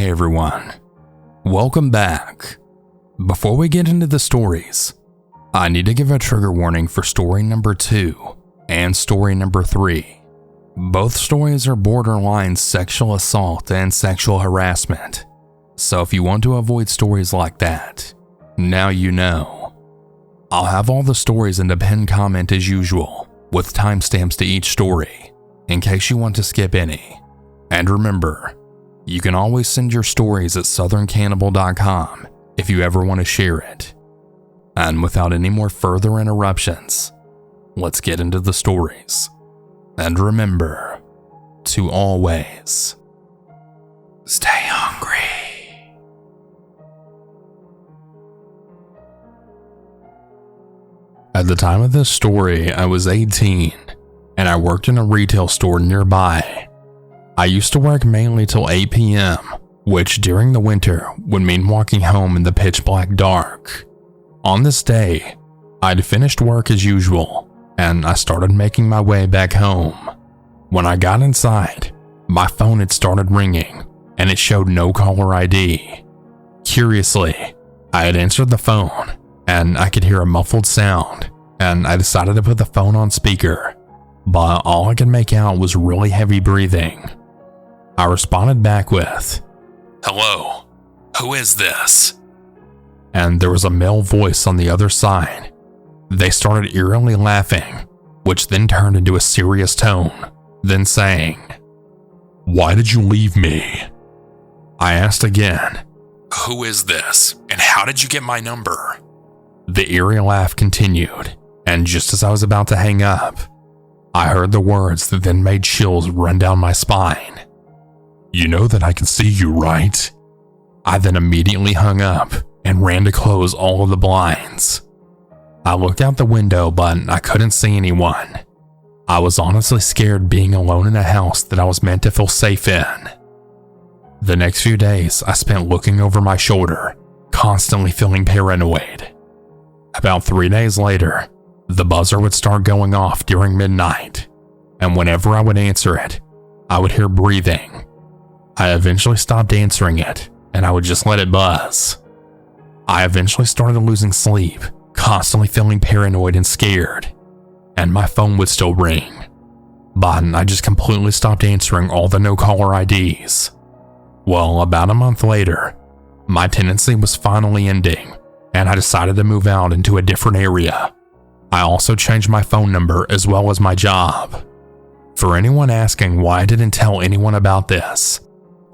Hey everyone, welcome back. Before we get into the stories, I need to give a trigger warning for story number 2 and story number 3. Both stories are borderline sexual assault and sexual harassment, so if you want to avoid stories like that, now you know. I'll have all the stories in the pinned comment as usual, with timestamps to each story, in case you want to skip any. And remember, you can always send your stories at southerncannibal.com if you ever want to share it. And without any more further interruptions, let's get into the stories. And remember to always stay hungry. At the time of this story, I was 18 and I worked in a retail store nearby. I used to work mainly till 8 p.m., which during the winter would mean walking home in the pitch black dark. On this day, I'd finished work as usual, and I started making my way back home. When I got inside, my phone had started ringing, and it showed no caller ID. Curiously, I had answered the phone, and I could hear a muffled sound, and I decided to put the phone on speaker, but all I could make out was really heavy breathing. I responded back with, "Hello, who is this?" And there was a male voice on the other side. They started eerily laughing, which then turned into a serious tone, then saying, "Why did you leave me?" I asked again, "Who is this, and how did you get my number?" The eerie laugh continued, and just as I was about to hang up, I heard the words that then made chills run down my spine. "You know that I can see you, right?" I then immediately hung up and ran to close all of the blinds. I looked out the window, but I couldn't see anyone. I was honestly scared being alone in a house that I was meant to feel safe in. The next few days I spent looking over my shoulder, constantly feeling paranoid. About 3 days later, the buzzer would start going off during midnight, and whenever I would answer it, I would hear breathing. I eventually stopped answering it, and I would just let it buzz. I eventually started losing sleep, constantly feeling paranoid and scared, and my phone would still ring. But I just completely stopped answering all the no-caller IDs. Well, about a month later, my tenancy was finally ending, and I decided to move out into a different area. I also changed my phone number as well as my job. For anyone asking why I didn't tell anyone about this,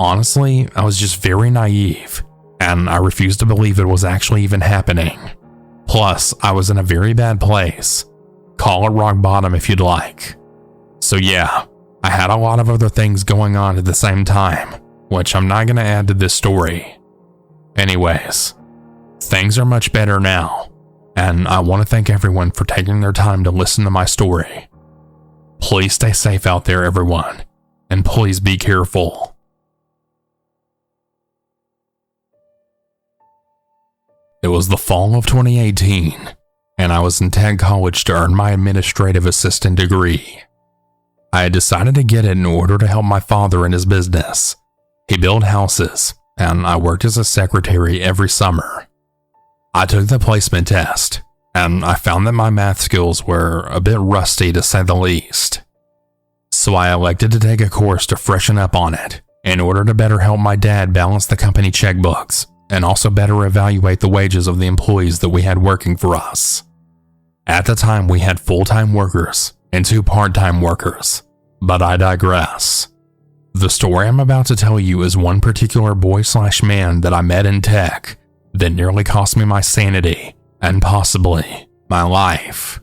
honestly, I was just very naive, and I refused to believe it was actually even happening. Plus, I was in a very bad place. Call it rock bottom if you'd like. So yeah, I had a lot of other things going on at the same time, which I'm not going to add to this story. Anyways, things are much better now, and I want to thank everyone for taking their time to listen to my story. Please stay safe out there, everyone, and please be careful. It was the fall of 2018, and I was in Tech College to earn my administrative assistant degree. I had decided to get it in order to help my father in his business. He built houses, and I worked as a secretary every summer. I took the placement test, and I found that my math skills were a bit rusty to say the least. So I elected to take a course to freshen up on it in order to better help my dad balance the company checkbooks and also better evaluate the wages of the employees that we had working for us. At the time, we had full-time workers and 2 part-time workers, but I digress. The story I'm about to tell you is one particular boy/man that I met in tech that nearly cost me my sanity and possibly my life.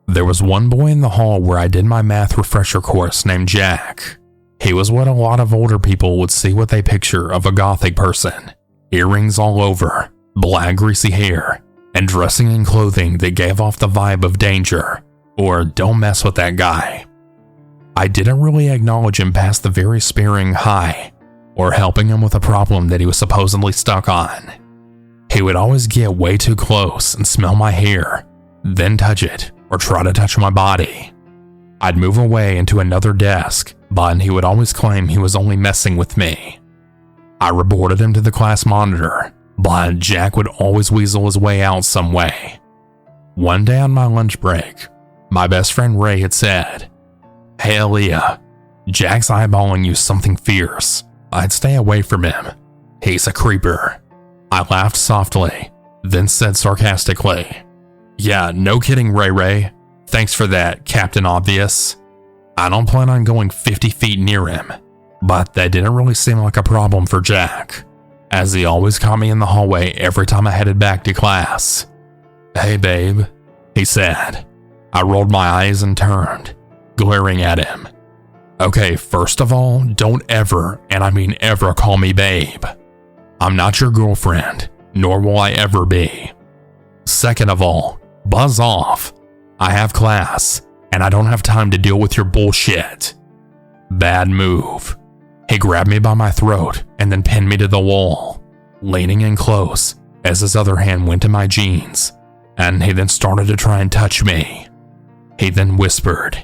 There was one boy in the hall where I did my math refresher course named Jack. He was what a lot of older people would see what they picture of a gothic person. Earrings all over, black greasy hair, and dressing in clothing that gave off the vibe of danger, or don't mess with that guy. I didn't really acknowledge him past the very sparing hi, or helping him with a problem that he was supposedly stuck on. He would always get way too close and smell my hair, then touch it, or try to touch my body. I'd move away into another desk, but he would always claim he was only messing with me. I reported him to the class monitor, but Jack would always weasel his way out some way. One day on my lunch break, my best friend Ray had said, "Hey Aalyah, Jack's eyeballing you something fierce. I'd stay away from him. He's a creeper." I laughed softly, then said sarcastically, "Yeah, no kidding, Ray. Thanks for that, Captain Obvious. I don't plan on going 50 feet near him." But that didn't really seem like a problem for Jack, as he always caught me in the hallway every time I headed back to class. "Hey babe," he said. I rolled my eyes and turned, glaring at him. "Okay, first of all, don't ever, and I mean ever, call me babe. I'm not your girlfriend, nor will I ever be. Second of all, buzz off. I have class, and I don't have time to deal with your bullshit." Bad move. He grabbed me by my throat and then pinned me to the wall, leaning in close as his other hand went to my jeans, and he then started to try and touch me. He then whispered,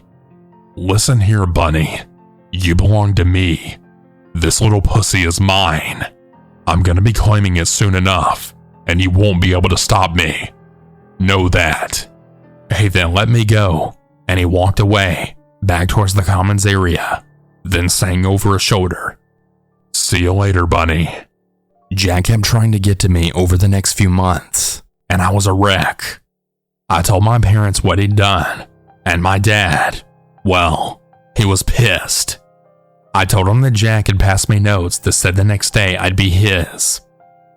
"Listen here, Bunny. You belong to me. This little pussy is mine. I'm gonna be claiming it soon enough, and you won't be able to stop me. Know that." He then let me go, and he walked away, back towards the commons area, then sang over his shoulder, "See you later, Bunny." Jack kept trying to get to me over the next few months, and I was a wreck. I told my parents what he'd done, and my dad, well, he was pissed. I told him that Jack had passed me notes that said the next day I'd be his.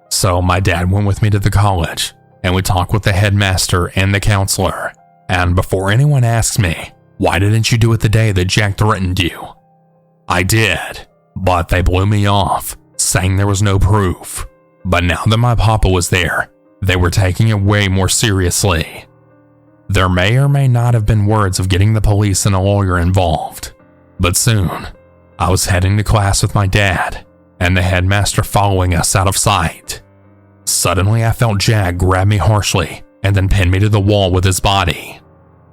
So my dad went with me to the college, and we talked with the headmaster and the counselor, and before anyone asks me, "Why didn't you do it the day that Jack threatened you?" I did, but they blew me off, saying there was no proof. But now that my papa was there, they were taking it way more seriously. There may or may not have been words of getting the police and a lawyer involved, but soon, I was heading to class with my dad, and the headmaster following us out of sight. Suddenly I felt Jack grab me harshly and then pin me to the wall with his body.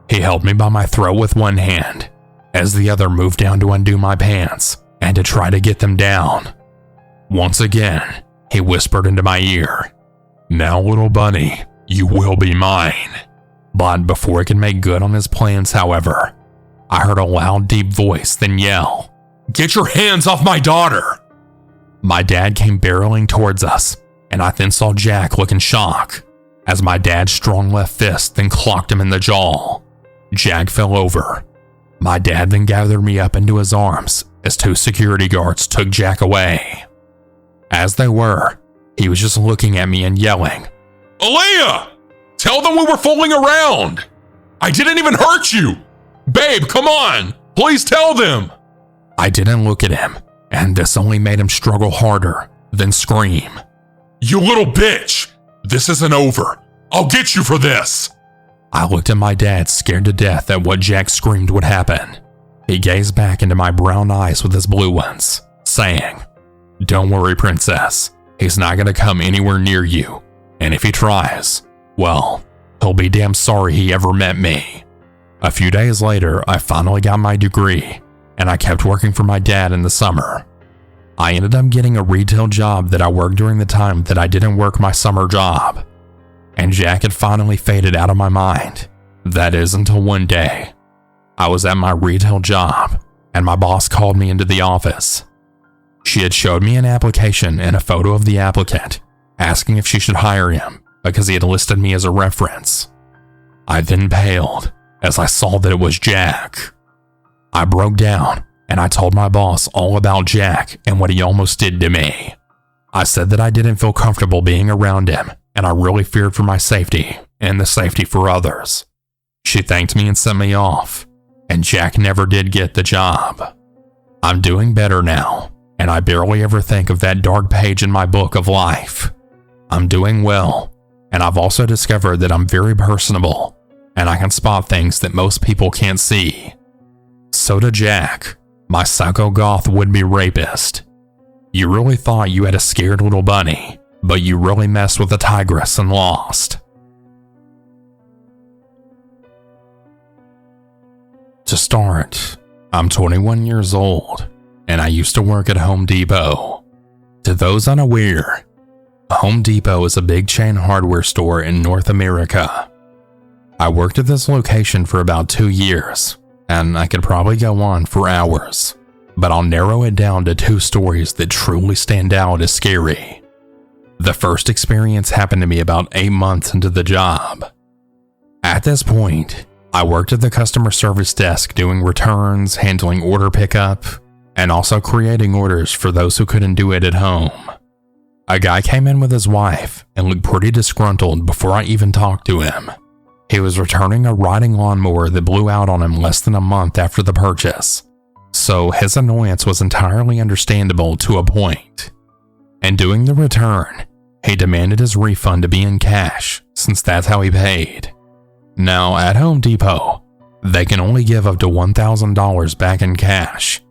He held me by my throat with one hand, as the other moved down to undo my pants and to try to get them down. Once again, he whispered into my ear, "Now little Bunny, you will be mine." But before he could make good on his plans, however, I heard a loud, deep voice then yell, "Get your hands off my daughter!" My dad came barreling towards us, and I then saw Jack look in shock, as my dad's strong left fist then clocked him in the jaw. Jack fell over. My dad then gathered me up into his arms as 2 security guards took Jack away. As they were, he was just looking at me and yelling, "Aalyah! Tell them we were fooling around! I didn't even hurt you! Babe, come on! Please tell them!" I didn't look at him, and this only made him struggle harder, then scream, "You little bitch! This isn't over! I'll get you for this!" I looked at my dad, scared to death at what Jack screamed would happen. He gazed back into my brown eyes with his blue ones, saying, "Don't worry, princess. He's not gonna come anywhere near you. And if he tries, well, he'll be damn sorry he ever met me." A few days later, I finally got my degree, and I kept working for my dad in the summer. I ended up getting a retail job that I worked during the time that I didn't work my summer job. And Jack had finally faded out of my mind. That is until one day, I was at my retail job, and my boss called me into the office. She had showed me an application and a photo of the applicant, asking if she should hire him because he had listed me as a reference. I then paled as I saw that it was Jack. I broke down, and I told my boss all about Jack and what he almost did to me. I said that I didn't feel comfortable being around him, and I really feared for my safety and the safety for others. She thanked me and sent me off, and Jack never did get the job. I'm doing better now, and I barely ever think of that dark page in my book of life. I'm doing well, and I've also discovered that I'm very personable, and I can spot things that most people can't see. So to Jack, my psycho goth would-be rapist. You really thought you had a scared little bunny, but you really messed with a tigress and lost. To start, I'm 21 years old, and I used to work at Home Depot. To those unaware, Home Depot is a big chain hardware store in North America. I worked at this location for about 2 years, and I could probably go on for hours, but I'll narrow it down to 2 stories that truly stand out as scary. The first experience happened to me about 8 months into the job. At this point, I worked at the customer service desk doing returns, handling order pickup, and also creating orders for those who couldn't do it at home. A guy came in with his wife and looked pretty disgruntled before I even talked to him. He was returning a riding lawnmower that blew out on him less than a month after the purchase, so his annoyance was entirely understandable to a point. And doing the return, he demanded his refund to be in cash since that's how he paid. Now, at Home Depot, they can only give up to $1,000 back in cash.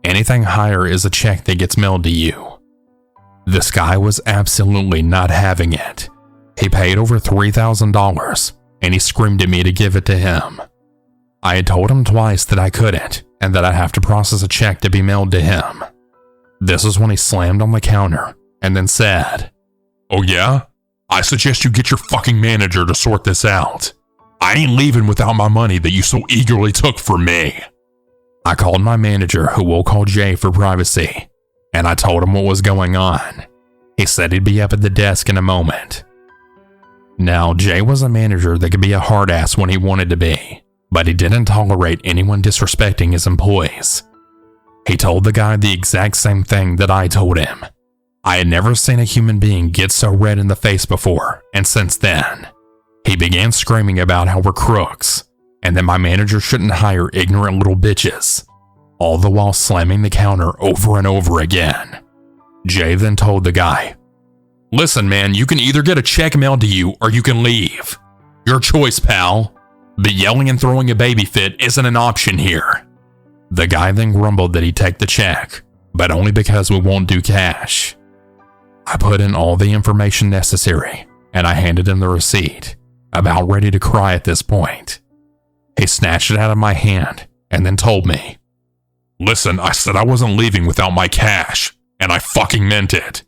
Anything higher is a check that gets mailed to you. This guy was absolutely not having it. He paid over $3,000, and he screamed at me to give it to him. I had told him twice that I couldn't, and that I'd have to process a check to be mailed to him. This is when he slammed on the counter, and then said, "Oh yeah? I suggest you get your fucking manager to sort this out. I ain't leaving without my money that you so eagerly took from me." I called my manager, who we'll call Jay for privacy, and I told him what was going on. He said he'd be up at the desk in a moment. Now, Jay was a manager that could be a hard ass when he wanted to be, but he didn't tolerate anyone disrespecting his employees. He told the guy the exact same thing that I told him. I had never seen a human being get so red in the face before, and since then, he began screaming about how we're crooks, and that my manager shouldn't hire ignorant little bitches, all the while slamming the counter over and over again. Jay then told the guy, "Listen man, you can either get a check mailed to you or you can leave. Your choice, pal. But yelling and throwing a baby fit isn't an option here." The guy then grumbled that he'd take the check, but only because we won't do cash. I put in all the information necessary, and I handed him the receipt, about ready to cry at this point. He snatched it out of my hand and then told me, "Listen, I said I wasn't leaving without my cash, and I fucking meant it.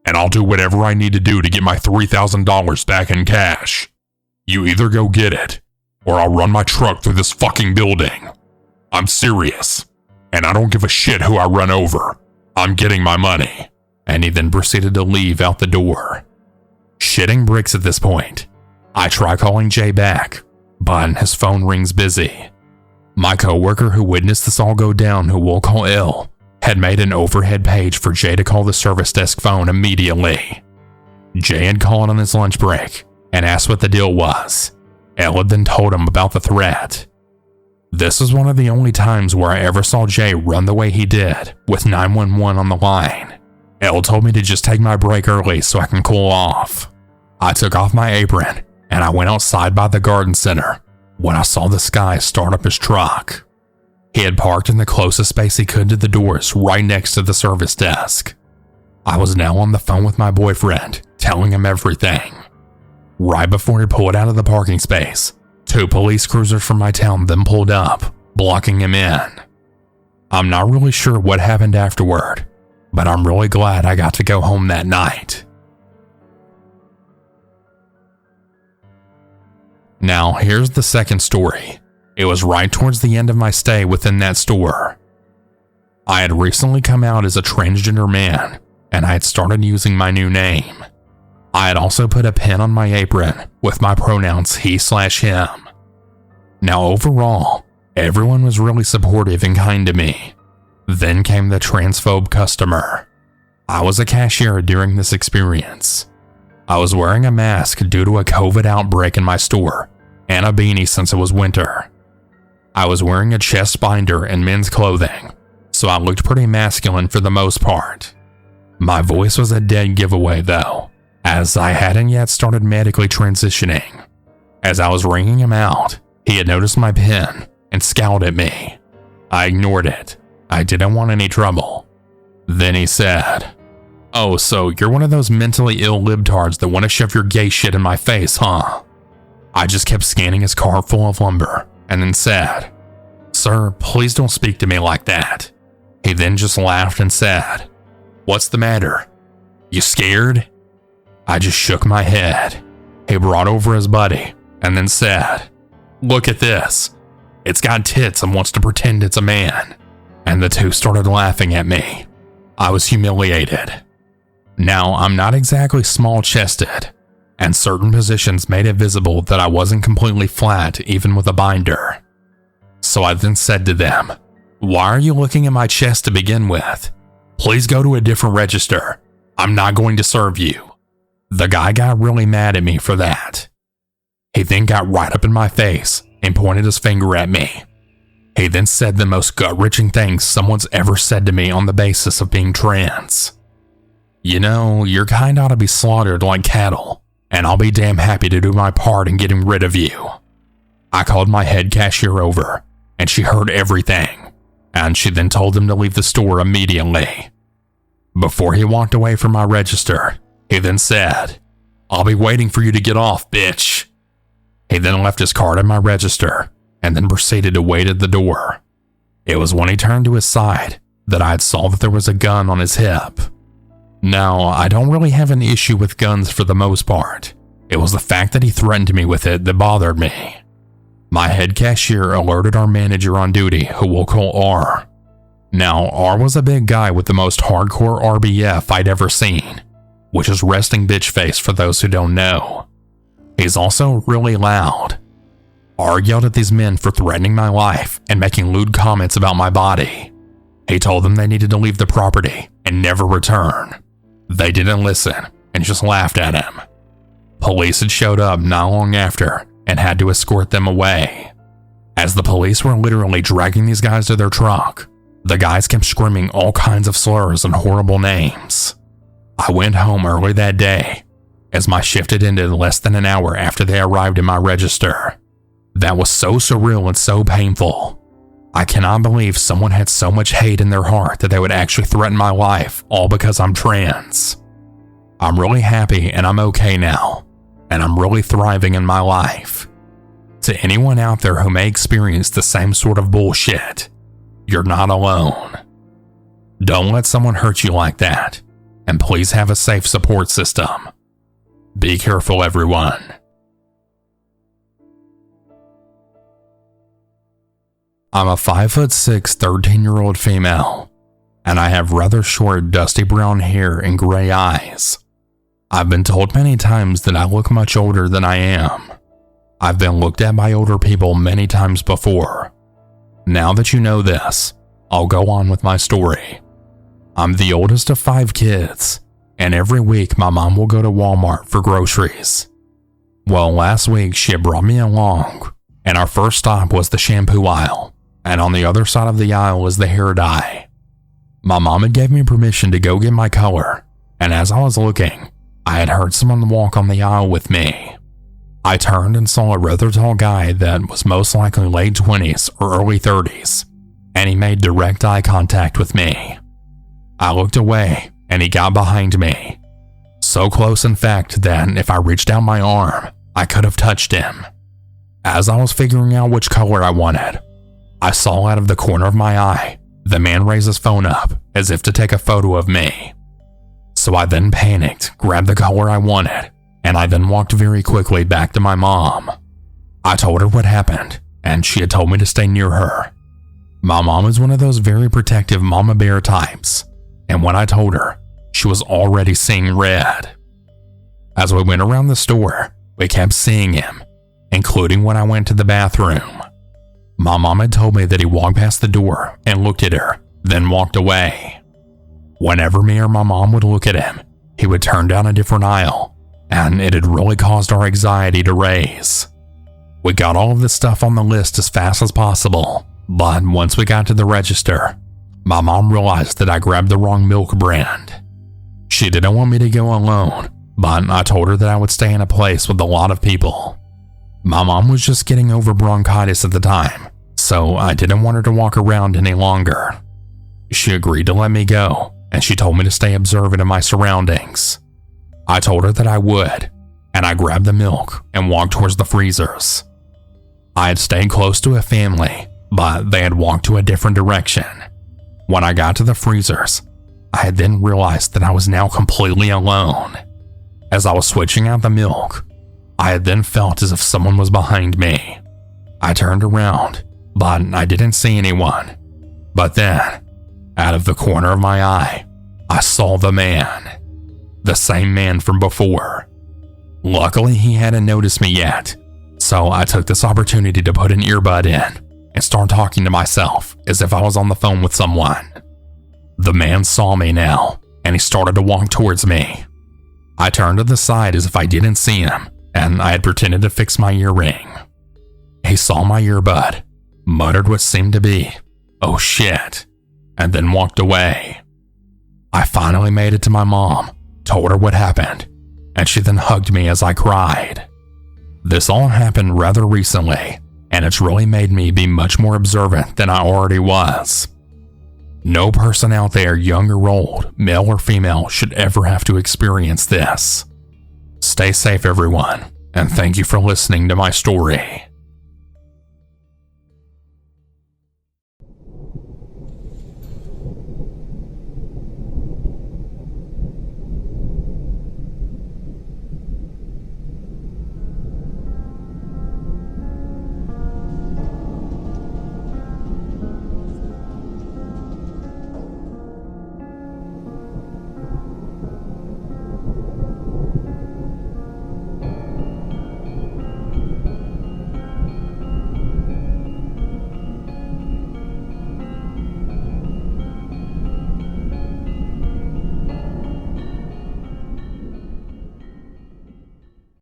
And I'll do whatever I need to do to get my $3,000 back in cash. You either go get it, or I'll run my truck through this fucking building. I'm serious, and I don't give a shit who I run over. I'm getting my money." And he then proceeded to leave out the door. Shitting bricks at this point. I try calling Jay back, but his phone rings busy. My coworker who witnessed this all go down, who we'll call L, had made an overhead page for Jay to call the service desk phone immediately. Jay had called on his lunch break and asked what the deal was. L had then told him about the threat. This was one of the only times where I ever saw Jay run the way he did, with 911 on the line. Elle told me to just take my break early so I can cool off. I took off my apron and I went outside by the garden center when I saw this guy start up his truck. He had parked in the closest space he could to the doors right next to the service desk. I was now on the phone with my boyfriend, telling him everything. Right before he pulled out of the parking space, 2 police cruisers from my town then pulled up, blocking him in. I'm not really sure what happened afterward, but I'm really glad I got to go home that night. Now, here's the second story. It was right towards the end of my stay within that store. I had recently come out as a transgender man, and I had started using my new name. I had also put a pin on my apron with my pronouns he/him. Now, overall, everyone was really supportive and kind to me. Then came the transphobe customer. I was a cashier during this experience. I was wearing a mask due to a COVID outbreak in my store, and a beanie since it was winter. I was wearing a chest binder and men's clothing, so I looked pretty masculine for the most part. My voice was a dead giveaway though, as I hadn't yet started medically transitioning. As I was ringing him out, he had noticed my pin and scowled at me. I ignored it. I didn't want any trouble. Then he said, "Oh, so you're one of those mentally ill libtards that want to shove your gay shit in my face, huh?" I just kept scanning his car full of lumber and then said, "Sir, please don't speak to me like that." He then just laughed and said, "What's the matter? You scared?" I just shook my head. He brought over his buddy and then said, "Look at this. It's got tits and wants to pretend it's a man." And the two started laughing at me. I was humiliated. Now, I'm not exactly small-chested, and certain positions made it visible that I wasn't completely flat even with a binder. So I then said to them, "Why are you looking at my chest to begin with? Please go to a different register. I'm not going to serve you." The guy got really mad at me for that. He then got right up in my face and pointed his finger at me. He then said the most gut-wrenching things someone's ever said to me on the basis of being trans. "You know, your kind ought to be slaughtered like cattle, and I'll be damn happy to do my part in getting rid of you." I called my head cashier over, and she heard everything, and she then told him to leave the store immediately. Before he walked away from my register, he then said, "I'll be waiting for you to get off, bitch." He then left his card in my register and then proceeded to wait at the door. It was when he turned to his side that I had saw that there was a gun on his hip. Now, I don't really have an issue with guns for the most part. It was the fact that he threatened me with it that bothered me. My head cashier alerted our manager on duty, who we'll call R. Now, R was a big guy with the most hardcore RBF I'd ever seen, which is resting bitch face for those who don't know. He's also really loud. R yelled at these men for threatening my life and making lewd comments about my body. He told them they needed to leave the property and never return. They didn't listen and just laughed at him. Police had showed up not long after and had to escort them away. As the police were literally dragging these guys to their truck, the guys kept screaming all kinds of slurs and horrible names. I went home early that day, as my shift had ended less than an hour after they arrived in my register. That was so surreal and so painful. I cannot believe someone had so much hate in their heart that they would actually threaten my life, all because I'm trans. I'm really happy and I'm okay now, and I'm really thriving in my life. To anyone out there who may experience the same sort of bullshit, you're not alone. Don't let someone hurt you like that, and please have a safe support system. Be careful, everyone. I'm a 5'6", 13-year-old female, and I have rather short, dusty brown hair and gray eyes. I've been told many times that I look much older than I am. I've been looked at by older people many times before. Now that you know this, I'll go on with my story. I'm the oldest of 5 kids, and every week my mom will go to Walmart for groceries. Well, last week she had brought me along, and our first stop was the shampoo aisle, and on the other side of the aisle was the hair dye. My mom had gave me permission to go get my color, and as I was looking, I had heard someone walk on the aisle with me. I turned and saw a rather tall guy that was most likely late 20s or early 30s, and he made direct eye contact with me. I looked away, and he got behind me. So close, in fact, that if I reached out my arm, I could have touched him. As I was figuring out which color I wanted, I saw out of the corner of my eye the man raise his phone up as if to take a photo of me. So I then panicked, grabbed the color I wanted, and I then walked very quickly back to my mom. I told her what happened, and she had told me to stay near her. My mom is one of those very protective mama bear types, and when I told her, she was already seeing red. As we went around the store, we kept seeing him, including when I went to the bathroom. My mom had told me that he walked past the door and looked at her, then walked away. Whenever me or my mom would look at him, he would turn down a different aisle, and it had really caused our anxiety to raise. We got all of this stuff on the list as fast as possible, but once we got to the register, my mom realized that I grabbed the wrong milk brand. She didn't want me to go alone, but I told her that I would stay in a place with a lot of people. My mom was just getting over bronchitis at the time, so I didn't want her to walk around any longer. She agreed to let me go, and she told me to stay observant of my surroundings. I told her that I would, and I grabbed the milk and walked towards the freezers. I had stayed close to a family, but they had walked to a different direction. When I got to the freezers, I had then realized that I was now completely alone. As I was switching out the milk, I had then felt as if someone was behind me. I turned around, but I didn't see anyone. But then, out of the corner of my eye, I saw the man. The same man from before. Luckily, he hadn't noticed me yet, so I took this opportunity to put an earbud in and start talking to myself as if I was on the phone with someone. The man saw me now, and he started to walk towards me. I turned to the side as if I didn't see him, and I had pretended to fix my earring. He saw my earbud, muttered what seemed to be, "Oh shit," and then walked away. I finally made it to my mom, told her what happened, and she then hugged me as I cried. This all happened rather recently, and it's really made me be much more observant than I already was. No person out there, young or old, male or female, should ever have to experience this. Stay safe, everyone, and thank you for listening to my story.